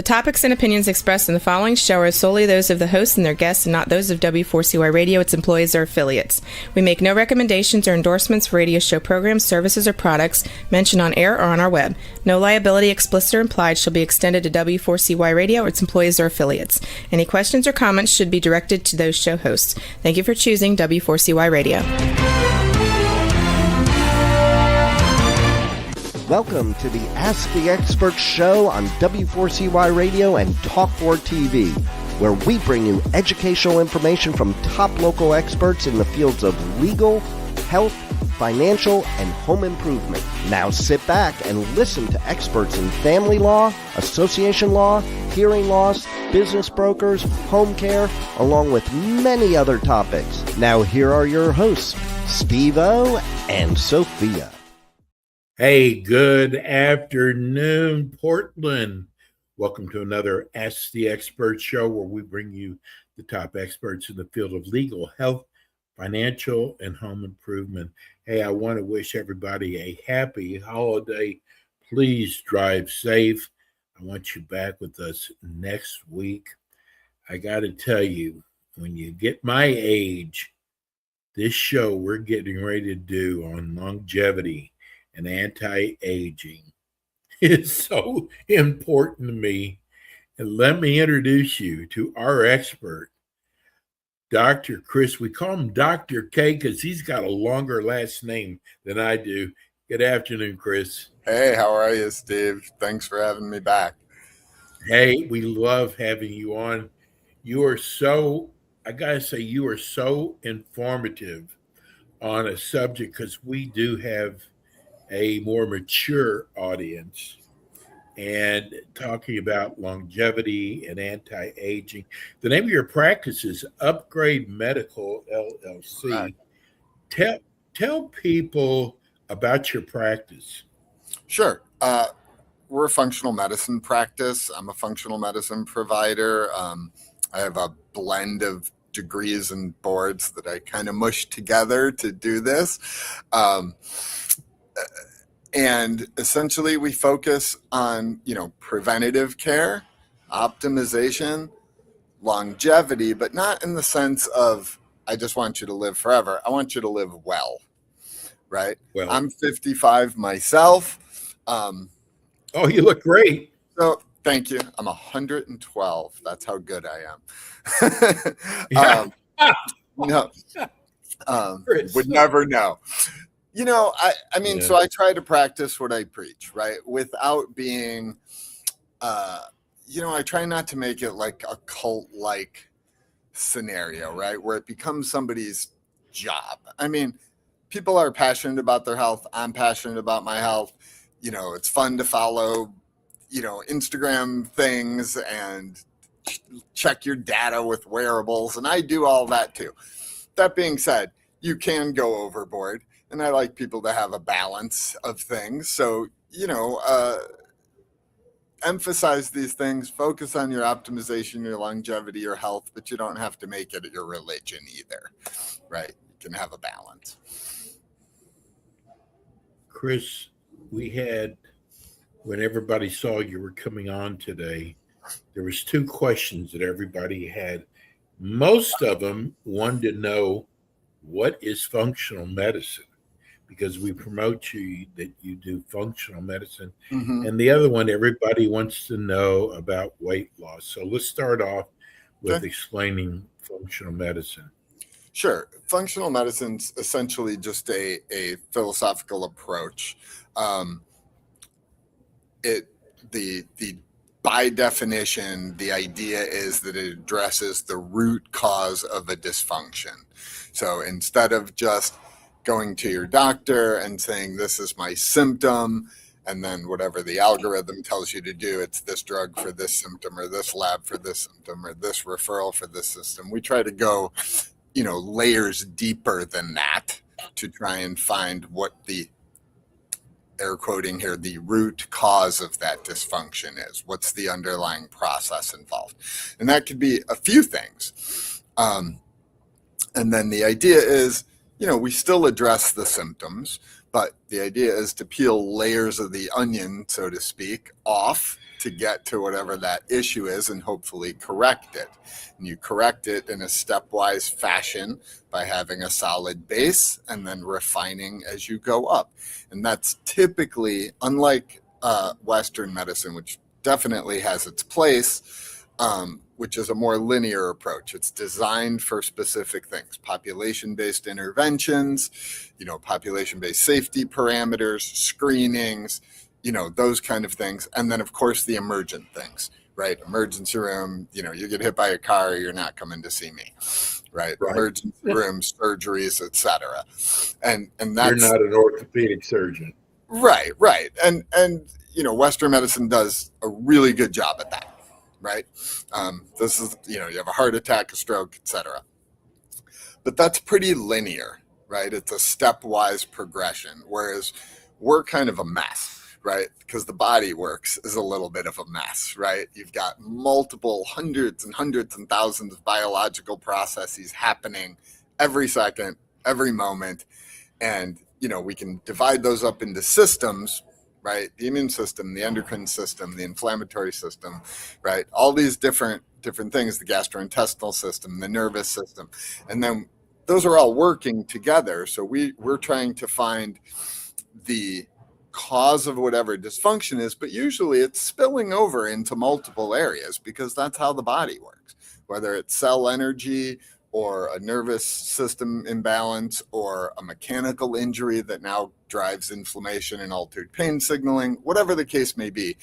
topics and opinions expressed in the following show are solely those of the hosts and their guests and not those of W4CY Radio, its employees, or affiliates. We make no recommendations or endorsements for radio show programs, services, or products mentioned on air or on our web. No liability, explicit or implied, shall be extended to W4CY Radio or its employees or affiliates. Any questions or comments should be directed to those show hosts. Thank you for choosing W4CY Radio. Welcome to the Ask the Expert show on W4CY Radio and Talk4 TV, where we bring you educational information from top local experts in the fields of legal, health, financial, and home improvement. Now sit back and listen to experts in family law, association law, hearing loss, business brokers, home care, along with many other topics. Now here are your hosts, Steve-O and Sophia. Hey, good afternoon, Portland. Welcome to another Ask the Expert show where we bring you the top experts in the field of legal, health, financial, and home improvement. Hey, I want to wish everybody a happy holiday. Please drive safe. I want you back with us next week. I got to tell you, when you get my age, this show we're getting ready to do on longevity and anti-aging is so important to me. And let me introduce you to our expert, Dr. Chris. We call him Dr. K because he's got a longer last name than I do. Good afternoon, Chris. Hey, how are you, Steve? Thanks for having me back. Hey, we love having you on. You are so, I gotta say, you are so informative on a subject because we do have a more mature audience and talking about longevity and anti-aging. The name of your practice is Upgrade Medical LLC. Right. Tell people about your practice. Sure. We're a functional medicine practice. I'm a functional medicine provider. I have a blend of degrees and boards that I kind of mushed together to do this. And essentially we focus on, preventative care, optimization, longevity, but not in the sense of, I just want you to live forever. I want you to live well, right? Well, I'm 55 myself. Oh, you look great. So thank you. I'm 112. That's how good I am. Would never know. So I try to practice what I preach, right? Without being, I try not to make it like a cult-like scenario, right? Where it becomes somebody's job. I mean, people are passionate about their health. I'm passionate about my health. It's fun to follow, Instagram things and check your data with wearables. And I do all that too. That being said, you can go overboard. And I like people to have a balance of things. So, emphasize these things, focus on your optimization, your longevity, your health, but you don't have to make it your religion either, right? You can have a balance. Chris, we had, when everybody saw you were coming on today, there was two questions that everybody had. Most of them wanted to know, what is functional medicine? Because we promote you that you do functional medicine. Mm-hmm. And the other one, everybody wants to know about weight loss. So let's start off with explaining functional medicine. Sure. Functional medicine's essentially just a philosophical approach. By definition, the idea is that it addresses the root cause of a dysfunction. So instead of just going to your doctor and saying, this is my symptom, and then whatever the algorithm tells you to do, it's this drug for this symptom, or this lab for this symptom, or this referral for this system. We try to go, layers deeper than that to try and find what the, air quoting here, the root cause of that dysfunction is. What's the underlying process involved? And that could be a few things. And then the idea is, we still address the symptoms, But the idea is to peel layers of the onion, so to speak, off to get to whatever that issue is and hopefully correct it. And you correct it in a stepwise fashion by having a solid base and then refining as you go up. And that's typically, unlike Western medicine, which definitely has its place, which is a more linear approach. It's designed for specific things, population-based interventions, population-based safety parameters, screenings, those kind of things. And then, of course, the emergent things, right? Emergency room, you get hit by a car, you're not coming to see me, right? Emergency room, surgeries, etc. And that's... You're not an orthopedic surgeon. Right. And Western medicine does a really good job at that, right? This is, you have a heart attack, a stroke, etc. But that's pretty linear, right? It's a stepwise progression, whereas we're kind of a mess, right? Because the body works is a little bit of a mess, right? You've got multiple hundreds and thousands of biological processes happening every second, every moment. And, we can divide those up into systems, right? The immune system, the endocrine system, the inflammatory system, right? All these different things, the gastrointestinal system, the nervous system. And then those are all working together. So we're trying to find the cause of whatever dysfunction is, but usually it's spilling over into multiple areas because that's how the body works, whether it's cell energy or a nervous system imbalance or a mechanical injury that now drives inflammation and altered pain signaling, whatever the case may be.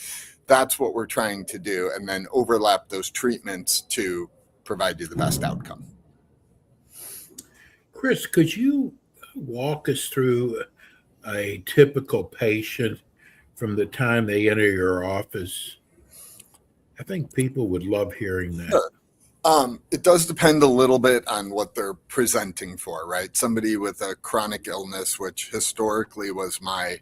That's what we're trying to do, and then overlap those treatments to provide you the best outcome. Chris, could you walk us through a typical patient from the time they enter your office? I think people would love hearing that. Sure. It does depend a little bit on what they're presenting for, right? Somebody with a chronic illness, which historically was my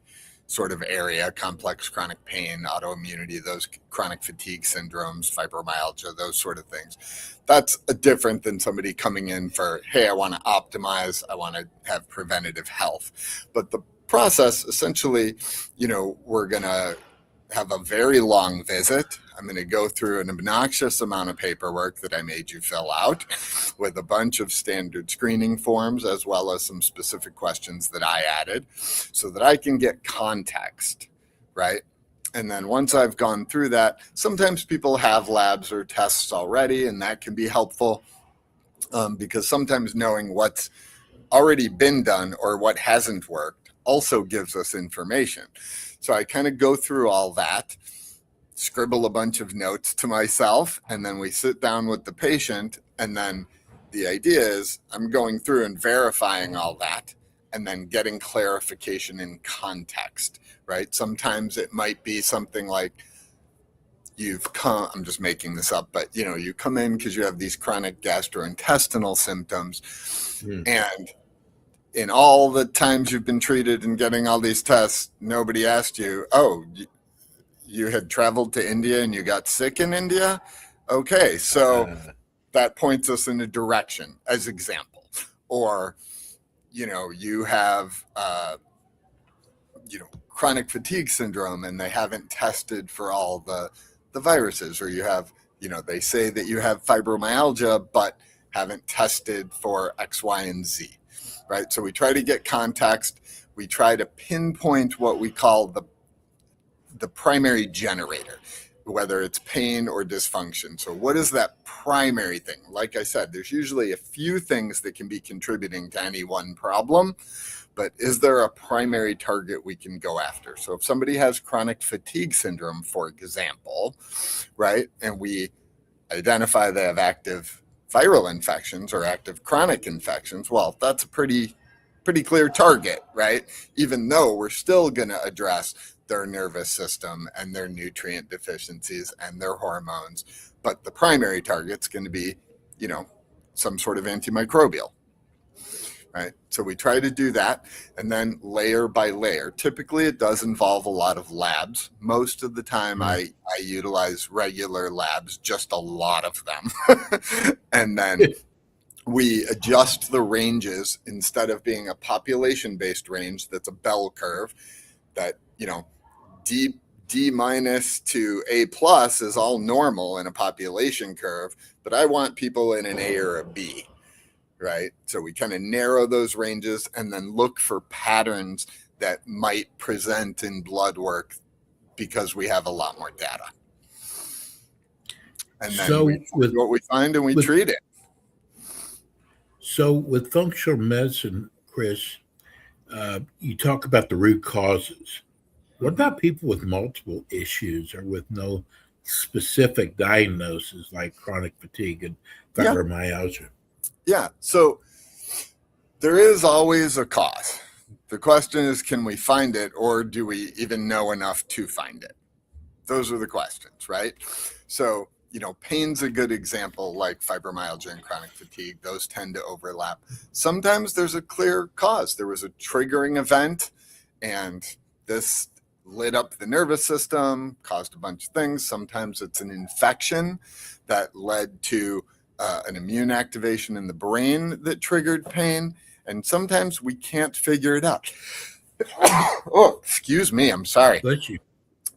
sort of area, complex chronic pain, autoimmunity, those chronic fatigue syndromes, fibromyalgia, those sort of things. That's different than somebody coming in for, hey, I want to optimize, I want to have preventative health. But the process, essentially, we're going to have a very long visit. I'm going to go through an obnoxious amount of paperwork that I made you fill out with a bunch of standard screening forms, as well as some specific questions that I added so that I can get context, right? And then once I've gone through that, sometimes people have labs or tests already, and that can be helpful because sometimes knowing what's already been done or what hasn't worked also gives us information. So I kind of go through all that, scribble a bunch of notes to myself, and then we sit down with the patient. And then the idea is I'm going through and verifying all that and then getting clarification in context, right? Sometimes it might be something like you've come, I'm just making this up, but you come in because you have these chronic gastrointestinal symptoms. And in all the times you've been treated and getting all these tests, nobody asked you, oh, you had traveled to India and you got sick in India? Okay, so that points us in a direction as example. Or, you have, chronic fatigue syndrome and they haven't tested for all the viruses, or you have, they say that you have fibromyalgia, but haven't tested for X, Y, and Z. Right. So we try to get context. We try to pinpoint what we call the primary generator, whether it's pain or dysfunction. So what is that primary thing? Like I said, there's usually a few things that can be contributing to any one problem, but is there a primary target we can go after? So if somebody has chronic fatigue syndrome, for example, right, and we identify they have active viral infections or active chronic infections, well, that's a pretty clear target, right? Even though we're still going to address their nervous system and their nutrient deficiencies and their hormones. But the primary target's going to be, some sort of antimicrobial, right? So we try to do that, and then layer by layer. Typically, it does involve a lot of labs. Most of the time, I utilize regular labs, just a lot of them. And then we adjust the ranges instead of being a population-based range that's a bell curve that, D minus to A plus is all normal in a population curve, but I want people in an A or a B, right? So we kind of narrow those ranges and then look for patterns that might present in blood work because we have a lot more data. And then we find what we find and we treat it. So with functional medicine, Chris, you talk about the root causes. What about people with multiple issues or with no specific diagnosis like chronic fatigue and fibromyalgia? Yeah. So there is always a cause. The question is, can we find it, or do we even know enough to find it? Those are the questions, right? So, pain's a good example, like fibromyalgia and chronic fatigue. Those tend to overlap. Sometimes there's a clear cause. There was a triggering event, and this lit up the nervous system, caused a bunch of things. Sometimes it's an infection that led to an immune activation in the brain that triggered pain. And sometimes we can't figure it out. Oh, excuse me. I'm sorry. Bless you.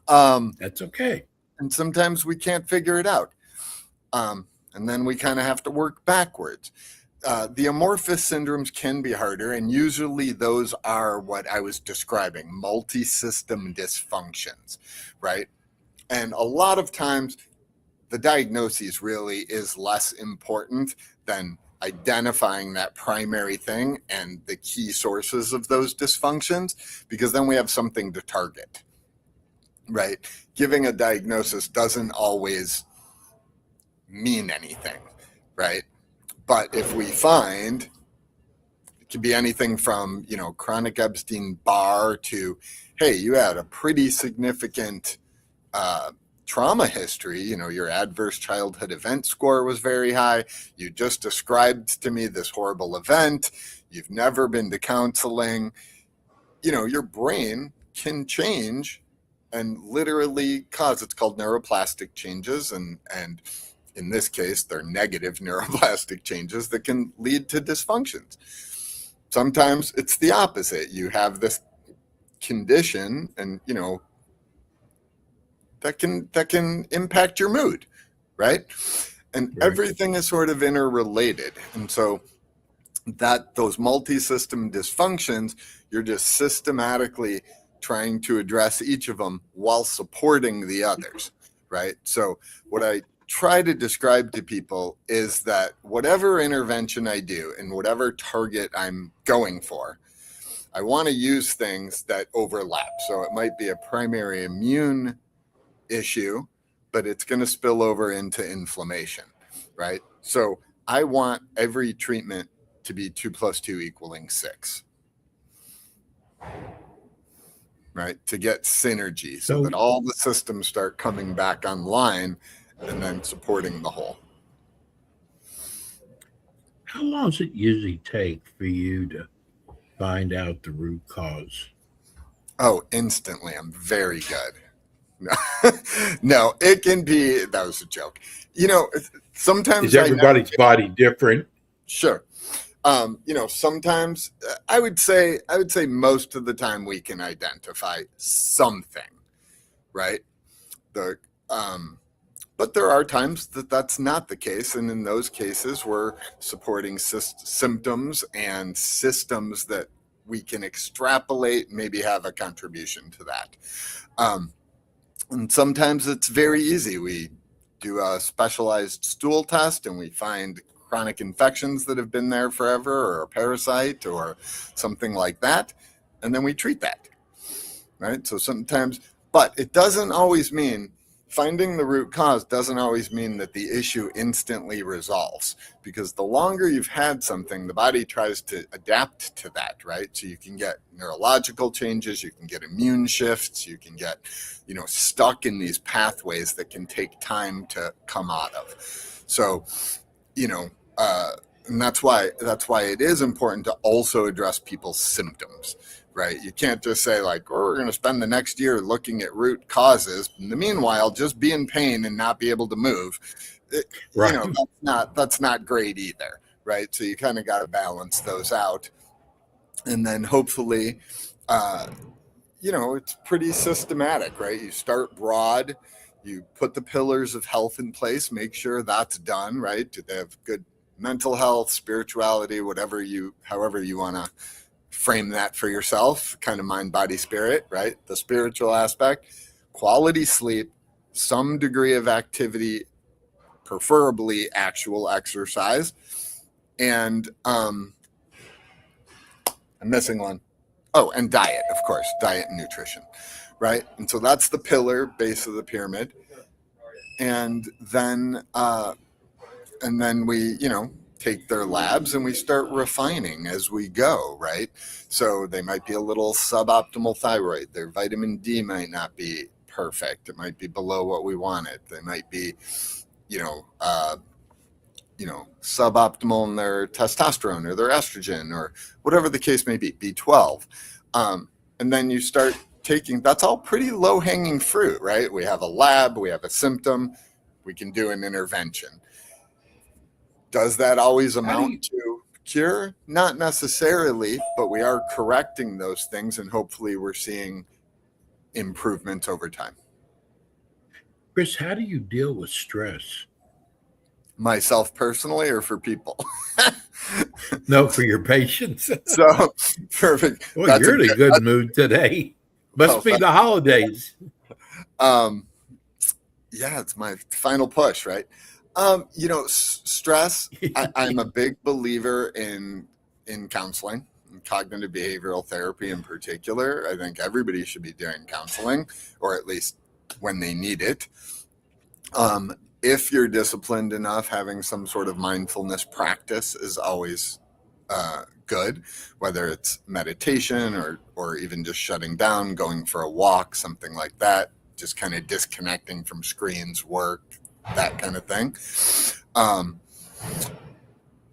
That's okay. And sometimes we can't figure it out. And then we kind of have to work backwards. The amorphous syndromes can be harder, and usually those are what I was describing, multi-system dysfunctions, right? And a lot of times the diagnosis really is less important than identifying that primary thing and the key sources of those dysfunctions, because then we have something to target, right? Giving a diagnosis doesn't always mean anything, right? But if we find, it could be anything from, chronic Epstein-Barr to, hey, you had a pretty significant trauma history. Your adverse childhood event score was very high. You just described to me this horrible event. You've never been to counseling. Your brain can change and literally cause, it's called neuroplastic changes. And in this case, they're negative neuroplastic changes that can lead to dysfunctions. Sometimes it's the opposite. You have this condition and, that can impact your mood, right? And everything is sort of interrelated. And so those multi-system dysfunctions, you're just systematically trying to address each of them while supporting the others, right? So what I try to describe to people is that whatever intervention I do and whatever target I'm going for, I want to use things that overlap. So it might be a primary immune issue, but it's going to spill over into inflammation, right? So I want every treatment to be 2 + 2 = 6, right? To get synergy so that all the systems start coming back online and then supporting the whole. How long does it usually take for you to find out the root cause? Oh, instantly. I'm very good. No, it can be, that was a joke. Sometimes is everybody's body different? Sure. Sometimes I would say most of the time we can identify something, right? But there are times that that's not the case. And in those cases, we're supporting symptoms and systems that we can extrapolate, maybe have a contribution to that. And sometimes it's very easy. We do a specialized stool test and we find chronic infections that have been there forever, or a parasite or something like that. And then we treat that, right? So sometimes, but it doesn't always mean, finding the root cause doesn't always mean that the issue instantly resolves, because the longer you've had something, the body tries to adapt to that, right? So you can get neurological changes, you can get immune shifts, you can get, stuck in these pathways that can take time to come out of. So, and that's why it is important to also address people's symptoms, right? You can't just say like, we're going to spend the next year looking at root causes. In the meanwhile, just be in pain and not be able to move. Right. That's not great either, right? So you kind of got to balance those out. And then hopefully, it's pretty systematic, right? You start broad, you put the pillars of health in place, make sure that's done, right? Do they have good mental health, spirituality, however you want to frame that for yourself, kind of mind, body, spirit, right? The spiritual aspect, quality sleep, some degree of activity, preferably actual exercise. And I'm missing one. Oh, and diet, of course, diet and nutrition, right? And so that's the pillar base of the pyramid. And then we, take their labs and we start refining as we go, right? So they might be a little suboptimal thyroid. Their vitamin D might not be perfect. It might be below what we wanted. They might be, suboptimal in their testosterone or their estrogen or whatever the case may be, B12. And then you start taking, that's all pretty low hanging fruit, right? We have a lab, we have a symptom, we can do an intervention. Does that always amount to cure? Not necessarily, but we are correcting those things and hopefully we're seeing improvements over time. Chris, how do you deal with stress? Myself personally or for people? No, for your patients. So, perfect. Well, you're in a good mood today. Must be the holidays. Yeah, it's my final push, right? Stress, I'm a big believer in counseling, and cognitive behavioral therapy in particular. I think everybody should be doing counseling, or at least when they need it. If you're disciplined enough, having some sort of mindfulness practice is always good, whether it's meditation or even just shutting down, going for a walk, something like that, just kind of disconnecting from screens, work, that kind of thing.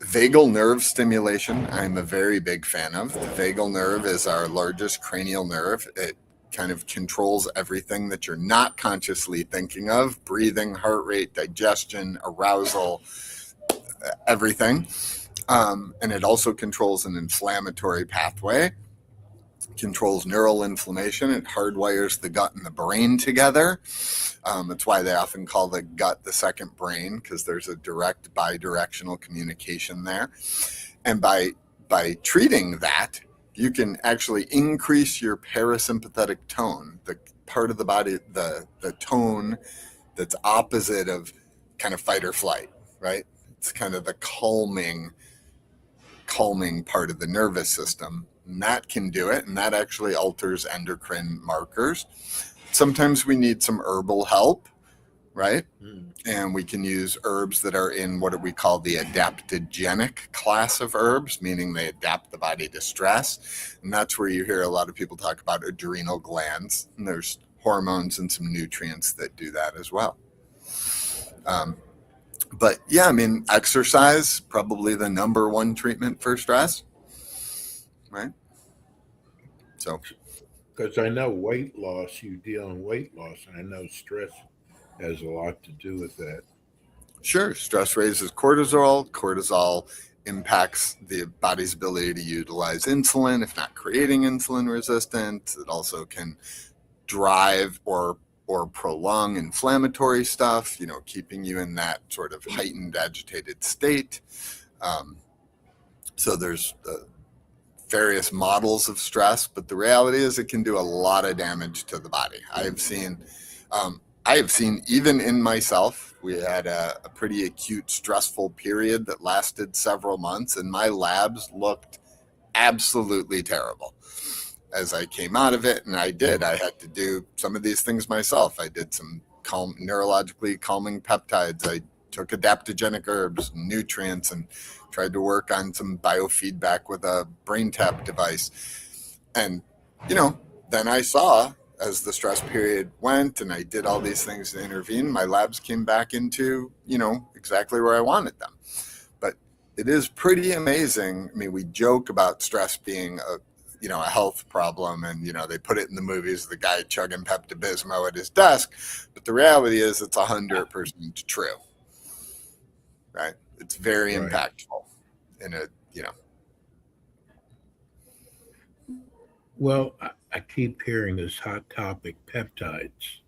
Vagal nerve stimulation, I'm a very big fan of. The vagal nerve is our largest cranial nerve. It kind of controls everything that you're not consciously thinking of: breathing, heart rate, digestion, arousal, everything. And it also controls an inflammatory pathway, controls neural inflammation. It hardwires the gut and the brain together. It's why they often call the gut the second brain, because there's a direct bidirectional communication there. And by treating that, you can actually increase your parasympathetic tone, the part of the body, the tone that's opposite of kind of fight or flight, right? It's kind of the calming part of the nervous system. And that can do it, and that actually alters endocrine markers. Sometimes we need some herbal help, right? And we can use herbs that are in what we call the adaptogenic class of herbs, meaning they adapt the body to stress. And that's where you hear a lot of people talk about adrenal glands. And there's hormones and some nutrients that do that as well. But yeah, exercise, probably the number one treatment for stress, right? So, because I know weight loss, you deal in weight loss, and I know stress has a lot to do with that. Sure. Stress raises cortisol. Cortisol impacts the body's ability to utilize insulin, if not creating insulin resistance. It also can drive or prolong inflammatory stuff, keeping you in that sort of heightened, agitated state. So there's various models of stress, but the reality is it can do a lot of damage to the body. I have seen even in myself, we had a pretty acute stressful period that lasted several months, and my labs looked absolutely terrible as I came out of it. And I had to do some of these things myself. I did some neurologically calming peptides. I took adaptogenic herbs, nutrients, and tried to work on some biofeedback with a brain tap device. And, then I saw, as the stress period went and I did all these things to intervene, my labs came back into, exactly where I wanted them. But it is pretty amazing. We joke about stress being a health problem, and, they put it in the movies, the guy chugging Pepto-Bismol at his desk. But the reality is it's 100% true, right? It's very impactful. Well, I keep hearing this hot topic, peptides.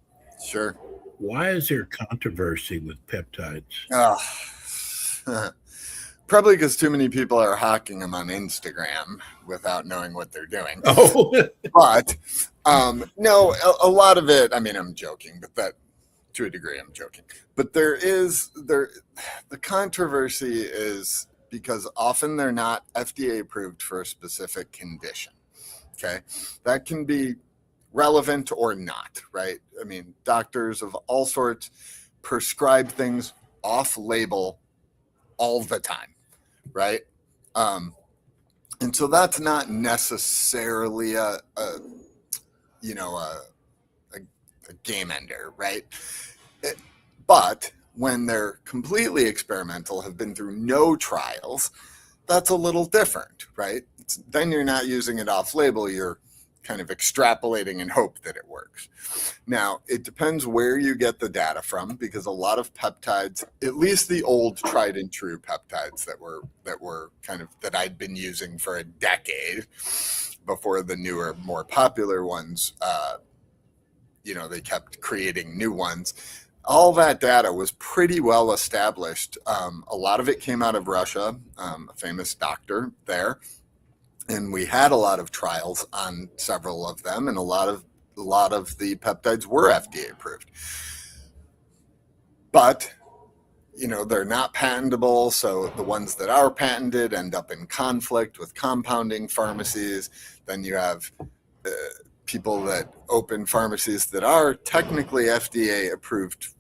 Sure. Why is there controversy with peptides? Probably because too many people are hawking them on Instagram without knowing what they're doing. Oh, But no, a lot of it, I mean, I'm joking, but that to a degree, I'm joking. But the controversy is because often they're not FDA approved for a specific condition. Okay. That can be relevant or not, right? I mean, doctors of all sorts prescribe things off label all the time, right? And so that's not necessarily a game ender, right? But when they're completely experimental, have been through no trials, that's a little different, right? Then you're not using it off label, you're kind of extrapolating and hope that it works. Now, it depends where you get the data from, because a lot of peptides, at least the old tried and true peptides that were kind of that I'd been using for a decade before the newer, more popular ones, they kept creating new ones. All that data was pretty well established. A lot of it came out of Russia, a famous doctor there. And we had a lot of trials on several of them, and a lot of the peptides were FDA approved. But, they're not patentable, so the ones that are patented end up in conflict with compounding pharmacies. Then you have people that open pharmacies that are technically FDA approved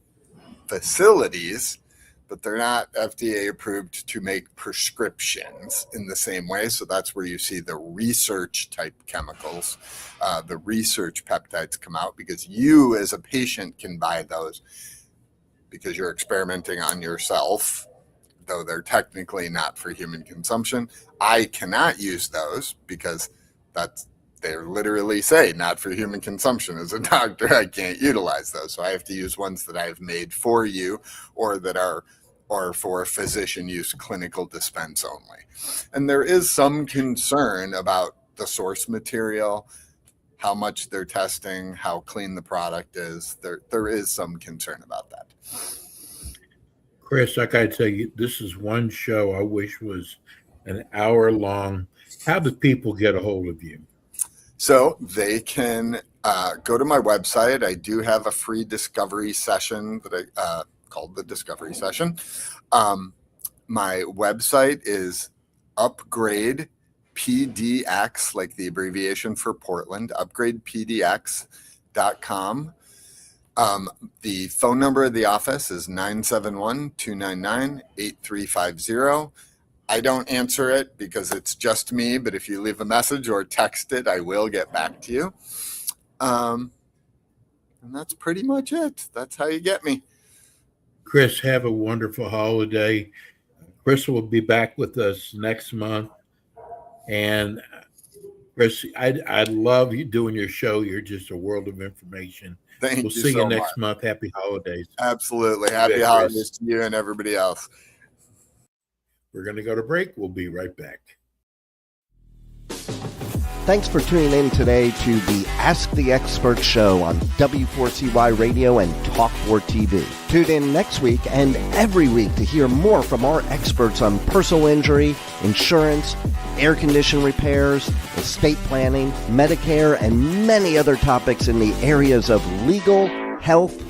facilities, but they're not FDA approved to make prescriptions in the same way. So that's where you see the research type chemicals, the research peptides come out, because you as a patient can buy those because you're experimenting on yourself, though they're technically not for human consumption. I cannot use those because they literally say not for human consumption. As a doctor, I can't utilize those. So I have to use ones that I've made for you, or that are for physician use, clinical dispense only. And there is some concern about the source material, how much they're testing, how clean the product is. There is some concern about that. Chris, like I tell you, this is one show I wish was an hour long. How do people get a hold of you? So they can go to my website. I do have a free discovery session that I called the Discovery Session. My website is Upgrade PDX, like the abbreviation for Portland, upgradepdx.com. The phone number of the office is 971-299-8350. I don't answer it because it's just me, but if you leave a message or text it, I will get back to you. And that's pretty much it. That's how you get me. Chris, have a wonderful holiday. Chris will be back with us next month. And Chris, I love you doing your show. You're just a world of information. We'll see you next month. Happy holidays. Absolutely. Happy holidays to you and everybody else. We're going to go to break. We'll be right back. Thanks for tuning in today to the Ask the Expert show on W4CY Radio and Talk4 TV. Tune in next week and every week to hear more from our experts on personal injury, insurance, air condition repairs, estate planning, Medicare, and many other topics in the areas of legal, health,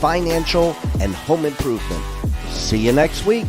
financial, and home improvement. See you next week.